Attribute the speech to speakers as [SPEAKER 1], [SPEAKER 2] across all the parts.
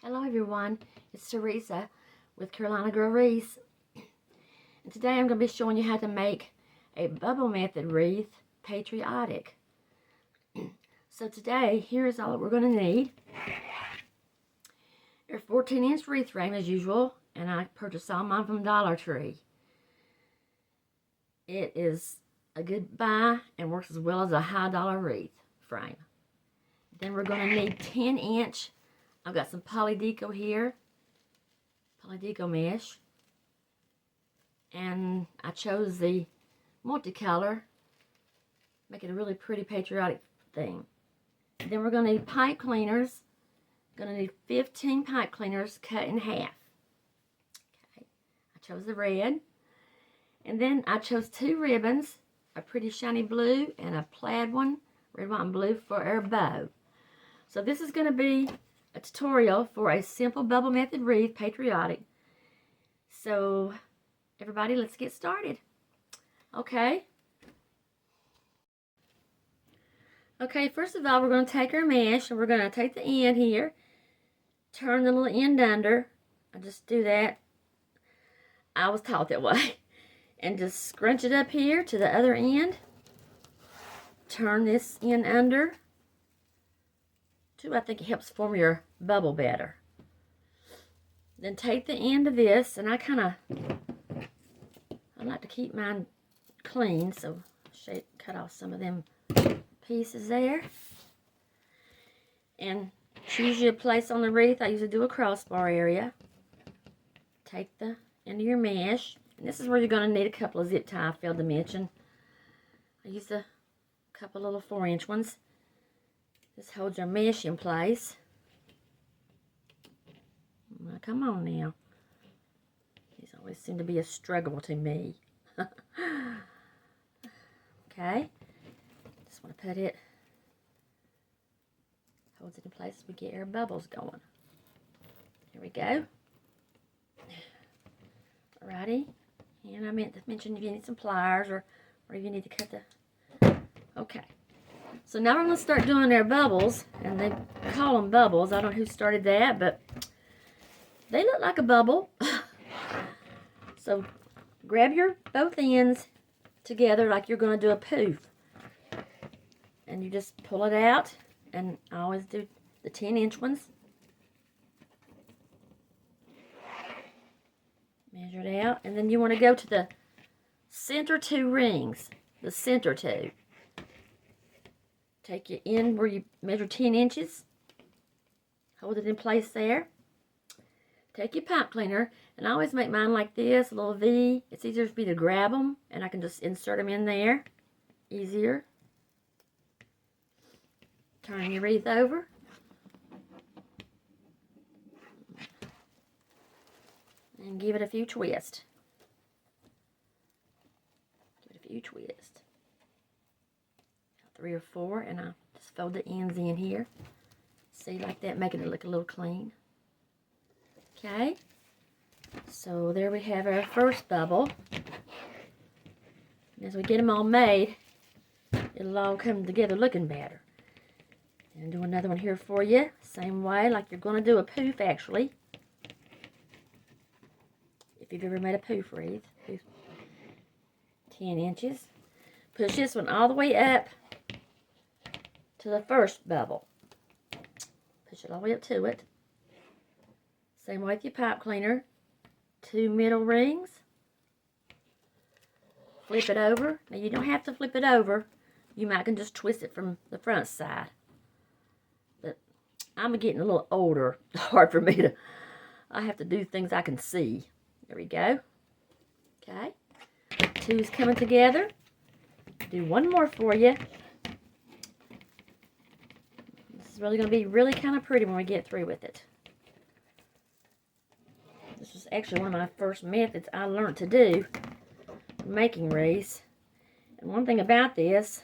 [SPEAKER 1] Hello everyone, it's Teresa with Carolina Girl Wreaths, and today I'm going to be showing you how to make a bubble method wreath patriotic. So today, here's all that we're going to need. Your 14-inch wreath frame as usual, and I purchased all mine from Dollar Tree. It is a good buy and works as well as a high dollar wreath frame. Then we're going to need 10-inch. I've got some poly deco here, poly deco mesh, and I chose the multicolor, make it a really pretty patriotic thing. Then we're going to need pipe cleaners. Going to need 15 pipe cleaners cut in half. Okay, I chose the red, and then I chose 2 ribbons, a pretty shiny blue and a plaid one, red, white, and blue for our bow. So this is going to be a tutorial for a simple bubble method wreath, patriotic. So everybody, let's get started. Okay, first of all, we're going to take our mesh and we're going to take the end here, turn the little end under. I just do that. I was taught that way. And just scrunch it up here to the other end. Turn this end under. I think it helps form your bubble better. Then take the end of this, and I like to keep mine clean, so cut off some of them pieces there. And choose your place on the wreath. I usually do a crossbar area. Take the end of your mesh, and this is where you're going to need a couple of zip tie I failed to mention. I used a couple little 4-inch ones. This holds your mesh in place. Now, come on now. These always seem to be a struggle to me. Okay. Just want to put it, holds it in place as we get our bubbles going. Here we go. Alrighty. And I meant to mention if you need some pliers or if you need to cut the... Okay. So now we're going to start doing their bubbles, and they call them bubbles. I don't know who started that, but they look like a bubble. So grab your both ends together like you're going to do a poof. And you just pull it out, and I always do the 10-inch ones. Measure it out, and then you want to go to the center 2 rings, the center 2. Take your end where you measure 10 inches. Hold it in place there. Take your pipe cleaner, and I always make mine like this, a little V. It's easier for me to grab them, and I can just insert them in there. Easier. Turn your wreath over. And give it a few twists. Give it a few twists. 3 or 4, and I just fold the ends in here. See, like that, making it look a little clean. Okay, so there we have our first bubble. And as we get them all made, it'll all come together looking better. And do another one here for you, same way, like you're going to do a poof, actually. If you've ever made a poof wreath, 10 inches. Push this one all the way up to the first bubble. Push it all the way up to it. Same way with your pipe cleaner. 2 middle rings. Flip it over. Now you don't have to flip it over. You might can just twist it from the front side. But I'm getting a little older. It's hard for me to... I have to do things I can see. There we go. Okay. 2's coming together. Do one more for you. This is really going to be really kind of pretty when we get through with it. This was actually one of my first methods I learned to do making wreaths. And one thing about this,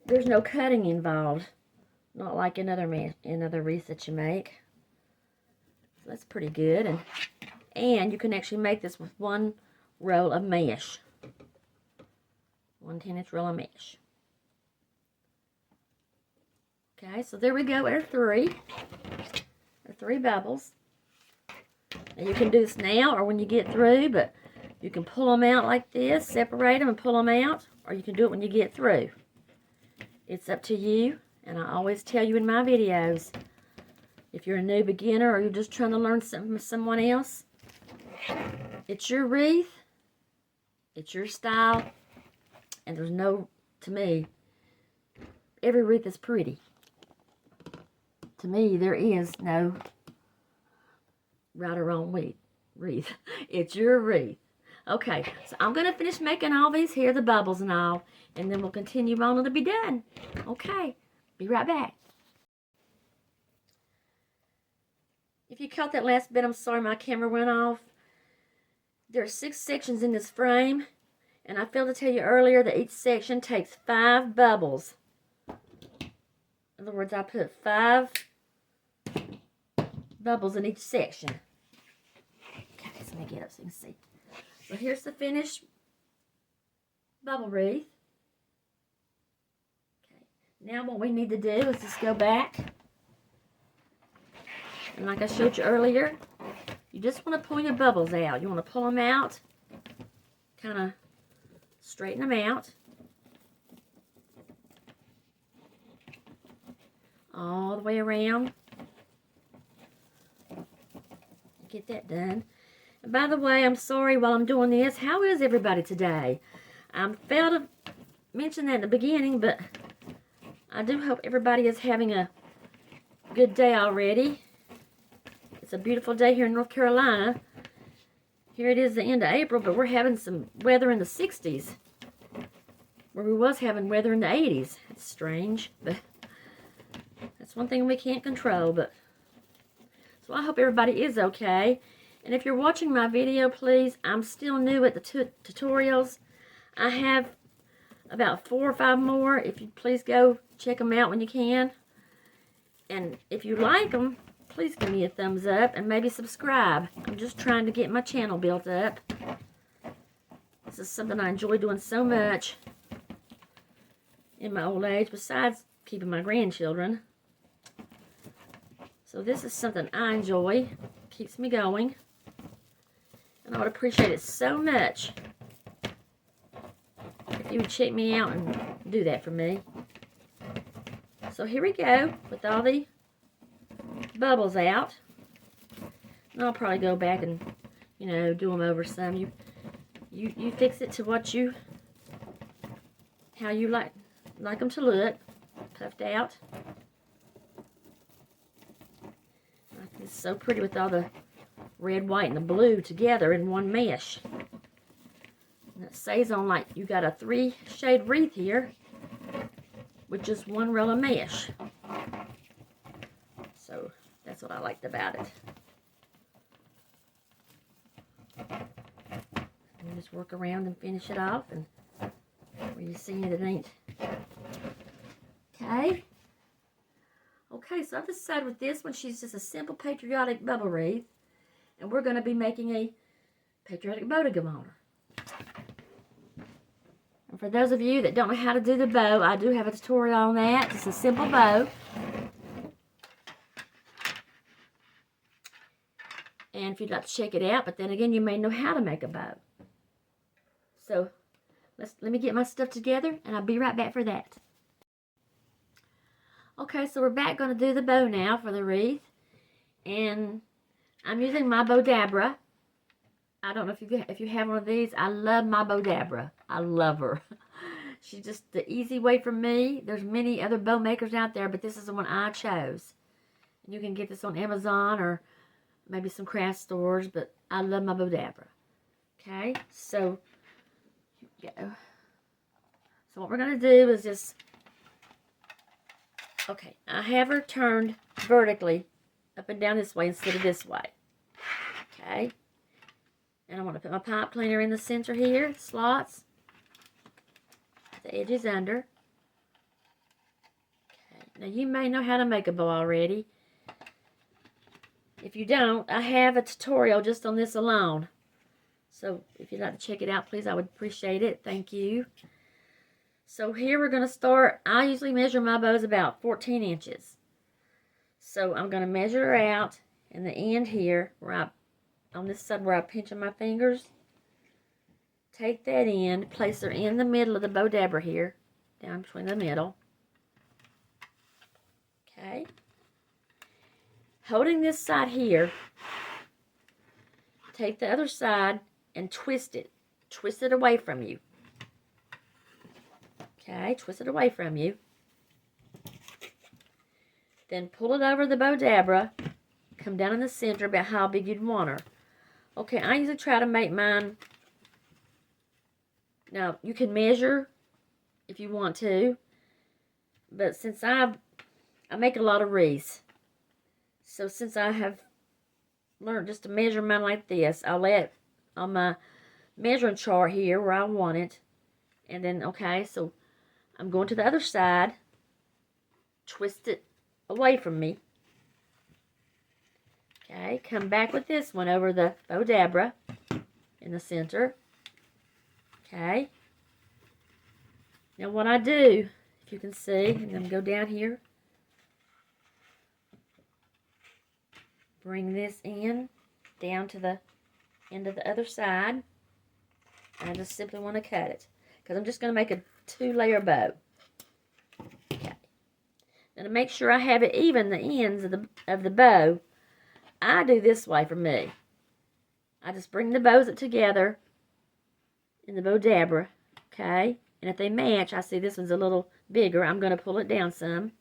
[SPEAKER 1] there's no cutting involved, not like in other wreaths that you make. So that's pretty good, and you can actually make this with one roll of mesh. 1 10-inch roll of mesh. Okay, so there we go, our 3 bubbles. Now you can do this now or when you get through, but you can pull them out like this, separate them and pull them out, or you can do it when you get through. It's up to you, and I always tell you in my videos, if you're a new beginner or you're just trying to learn something from someone else, it's your wreath, it's your style, and there's no, to me, every wreath is pretty. To me, there is no right or wrong wreath. It's your wreath. Okay, so I'm going to finish making all these here, the bubbles and all, and then we'll continue on and it'll be done. Okay, be right back. If you caught that last bit, I'm sorry my camera went off. There are 6 sections in this frame, and I failed to tell you earlier that each section takes 5 bubbles. In other words, I put 5 bubbles in each section. Okay, so let me get up so you can see. So here's the finished bubble wreath. Okay, now what we need to do is just go back. And like I showed you earlier, you just want to pull your bubbles out. You want to pull them out, kind of straighten them out. All the way around. Get that done. And by the way, I'm sorry while I'm doing this. How is everybody today? I failed to mention that in the beginning, but I do hope everybody is having a good day already. It's a beautiful day here in North Carolina. Here it is the end of April, but we're having some weather in the 60s. Where we was having weather in the 80s. It's strange, but that's one thing we can't control. But so I hope everybody is okay. And if you're watching my video, please, I'm still new at the tutorials. I have about 4 or 5 more. If you please go check them out when you can. And if you like them, please give me a thumbs up and maybe subscribe. I'm just trying to get my channel built up. This is something I enjoy doing so much in my old age, besides keeping my grandchildren. So this is something I enjoy. Keeps me going. And I would appreciate it so much if you would check me out and do that for me. So here we go with all the bubbles out. And I'll probably go back and, you know, do them over some. You fix it to what you, how you like them to look, puffed out. It's so pretty with all the red, white, and the blue together in one mesh. And it says on like you got a 3-shade wreath here with just one row of mesh. So that's what I liked about it. And just work around and finish it off, and where you see it ain't. Okay. Okay, so I've decided with this one, she's just a simple patriotic bubble wreath. And we're going to be making a patriotic bow to go on her. And for those of you that don't know how to do the bow, I do have a tutorial on that. It's a simple bow. And if you'd like to check it out, but then again, you may know how to make a bow. So, let me get my stuff together, and I'll be right back for that. Okay, so we're back going to do the bow now for the wreath. And I'm using my Bodabra. I don't know if you have one of these. I love my Bodabra. I love her. She's just the easy way for me. There's many other bow makers out there, but this is the one I chose. You can get this on Amazon or maybe some craft stores, but I love my Bodabra. Okay, so here we go. So what we're going to do is just, okay, I have her turned vertically up and down this way instead of this way. Okay, and I want to put my pipe cleaner in the center here, slots, the edges under. Okay, now you may know how to make a bow already. If you don't, I have a tutorial just on this alone. So if you'd like to check it out, please, I would appreciate it. Thank you. So here we're going to start. I usually measure my bows about 14 inches. So I'm going to measure her out, And the end here, on this side where I pinch on my fingers, take that end, place her in the middle of the bow dabber here, down between the middle. Okay. Holding this side here, take the other side and twist it. Twist it away from you. Okay, twist it away from you. Then pull it over the bow dabber. Come down in the center about how big you'd want her. Okay, I usually try to make mine. Now, you can measure if you want to. But since I make a lot of wreaths, so since I have learned just to measure mine like this, I'll lay it on my measuring chart here where I want it. And then, okay, so I'm going to the other side. Twist it away from me. Okay, come back with this one over the bow dabber in the center. Okay. Now what I do, if you can see, and then go down here. Bring this in down to the end of the other side. And I just simply want to cut it. Because I'm just going to make a 2-layer bow. Okay. Now to make sure I have it even, the ends of the bow, I do this way for me. I just bring the bows together in the bow dabber. Okay. And if they match, I see this one's a little bigger. I'm going to pull it down some.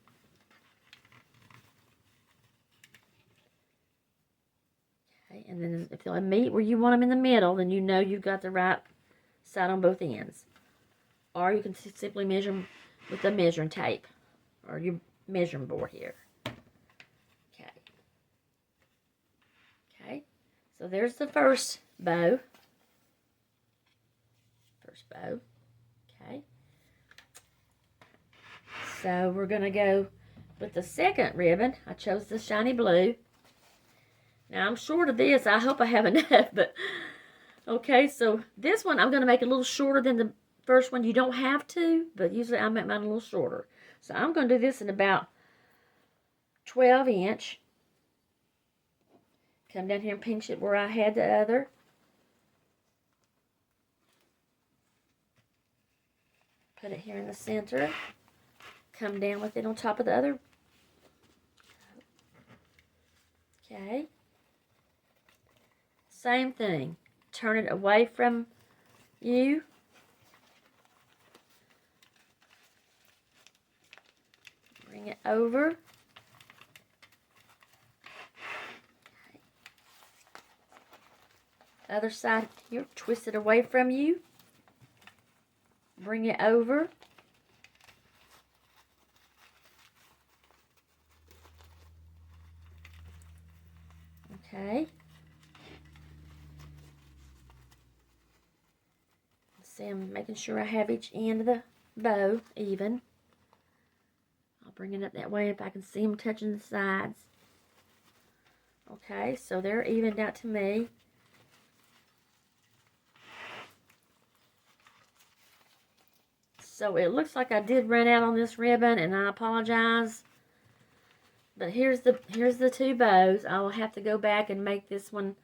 [SPEAKER 1] And then if they'll meet where you want them in the middle, then you know you've got the right side on both ends. Or you can simply measure them with the measuring tape or your measuring board here. Okay. Okay. So there's the first bow. First bow. Okay. So we're going to go with the second ribbon. I chose the shiny blue. Now, I'm short of this. I hope I have enough, but okay, so this one I'm going to make a little shorter than the first one. You don't have to, but usually I make mine a little shorter. So I'm going to do this in about 12 inch. Come down here and pinch it where I had the other. Put it here in the center. Come down with it on top of the other. Okay. Same thing. Turn it away from you. Bring it over. Okay. Other side here. Twist it away from you. Bring it over. Okay. See, I'm making sure I have each end of the bow even. I'll bring it up that way if I can see them touching the sides. Okay, so they're evened out to me. So it looks like I did run out on this ribbon, and I apologize. But here's the 2 bows. I will have to go back and make this one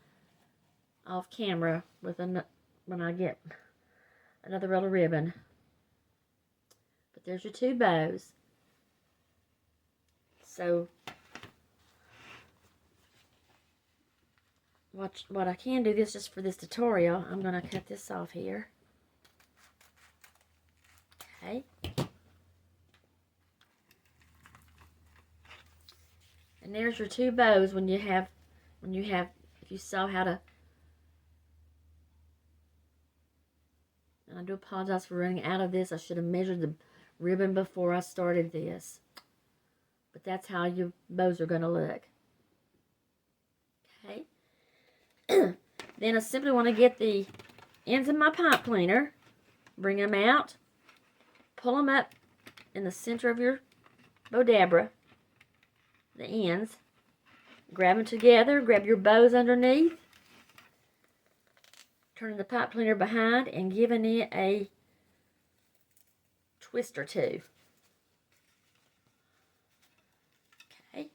[SPEAKER 1] off camera with when I get another roll of ribbon. But there's your 2 bows. So what I can do this just for this tutorial, I'm going to cut this off here. Okay. And there's your 2 bows if you saw how to. And I do apologize for running out of this. I should have measured the ribbon before I started this. But that's how your bows are going to look. Okay. Then I simply want to get the ends of my pipe cleaner. Bring them out. Pull them up in the center of your bow dabber. The ends. Grab them together. Grab your bows underneath. Turning the pipe cleaner behind and giving it a twist or 2. Okay.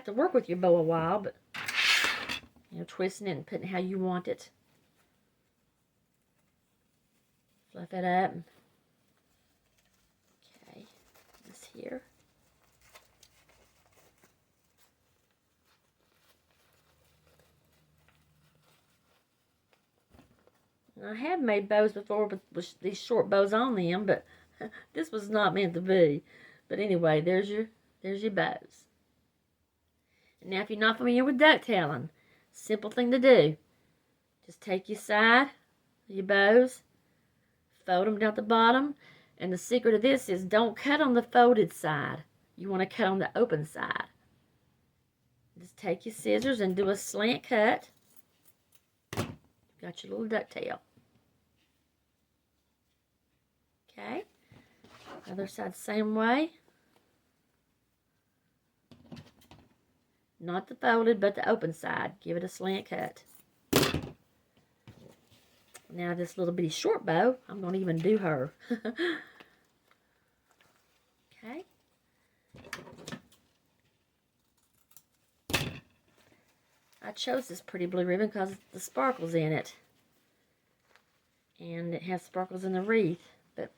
[SPEAKER 1] have to work with your bow a while, but, you know, twisting it and putting it how you want it. Fluff it up. Okay, this here. I have made bows before with these short bows on them, but this was not meant to be. But anyway, there's your bows. And now if you're not familiar with ducktailing, simple thing to do. Just take your side, your bows, fold them down at the bottom. And the secret of this is don't cut on the folded side. You want to cut on the open side. Just take your scissors and do a slant cut. Got your little ducktail. Okay. Other side same way. Not the folded, but the open side. Give it a slant cut. Now this little bitty short bow, I'm going to even do her. Okay. I chose this pretty blue ribbon because the sparkles in it. And it has sparkles in the wreath. But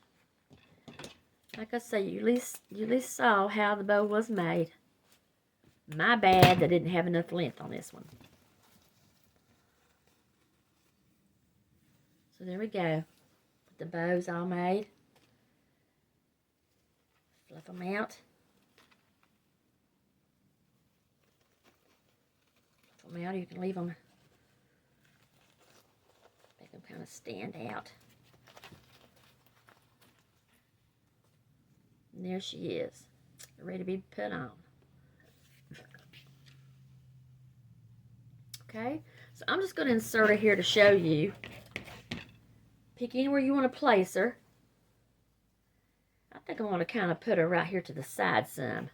[SPEAKER 1] like I say, you at least saw how the bow was made. My bad, I didn't have enough length on this one. So there we go. With the bows all made. Fluff them out. Fluff them out. You can leave them. Make them kind of stand out. And there she is. Ready to be put on. Okay, so I'm just going to insert her here to show you. Pick anywhere you want to place her. I think I want to kind of put her right here to the side some.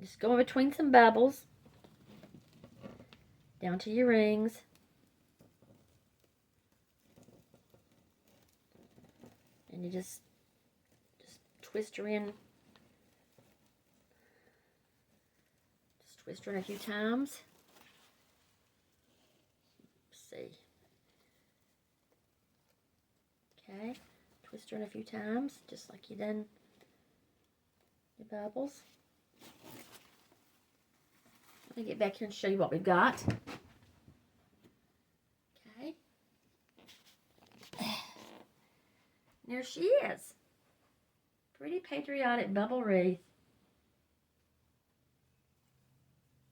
[SPEAKER 1] Just go in between some bubbles. Down to your rings. And you just twist her in. Just twist her in a few times. See. Okay, twist her in a few times, just like you done your bubbles. Let me get back here and show you what we've got. Okay. There she is. Pretty patriotic bubble wreath.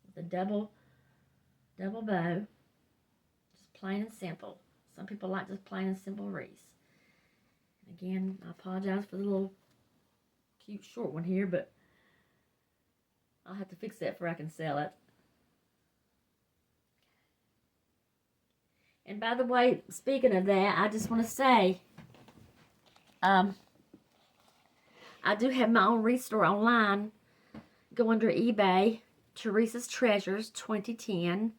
[SPEAKER 1] With a double bow. Plain and simple. Some people like just plain and simple wreaths. And again, I apologize for the little cute short one here, but I'll have to fix that before I can sell it. And by the way, speaking of that, I just want to say, I do have my own wreath store online. Go under eBay, Teresa's Treasures 2010.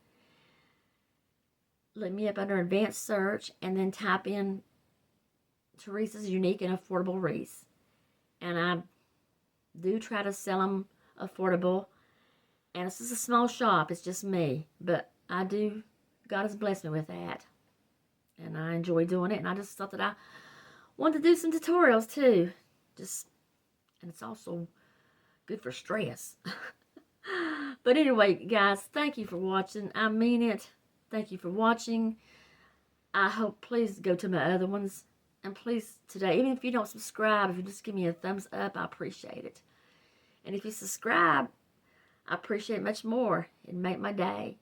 [SPEAKER 1] Look me up under advanced search and then type in Teresa's unique and affordable wreaths. And I do try to sell them affordable. And this is a small shop. It's just me. But God has blessed me with that. And I enjoy doing it. And I just thought that I wanted to do some tutorials too. And it's also good for stress. But anyway, guys, thank you for watching. I mean it. Thank you for watching. I hope, please go to my other ones. And please, today, even if you don't subscribe, if you just give me a thumbs up, I appreciate it. And if you subscribe, I appreciate it much more. It'd make my day.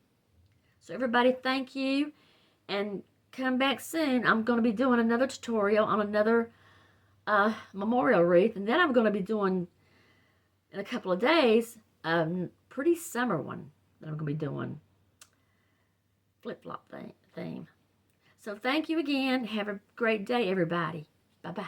[SPEAKER 1] So everybody, thank you. And come back soon. I'm going to be doing another tutorial on another memorial wreath. And then I'm going to be doing, in a couple of days, a pretty summer one that I'm going to be doing. Flip-flop theme. So thank you again. Have a great day, everybody. Bye-bye.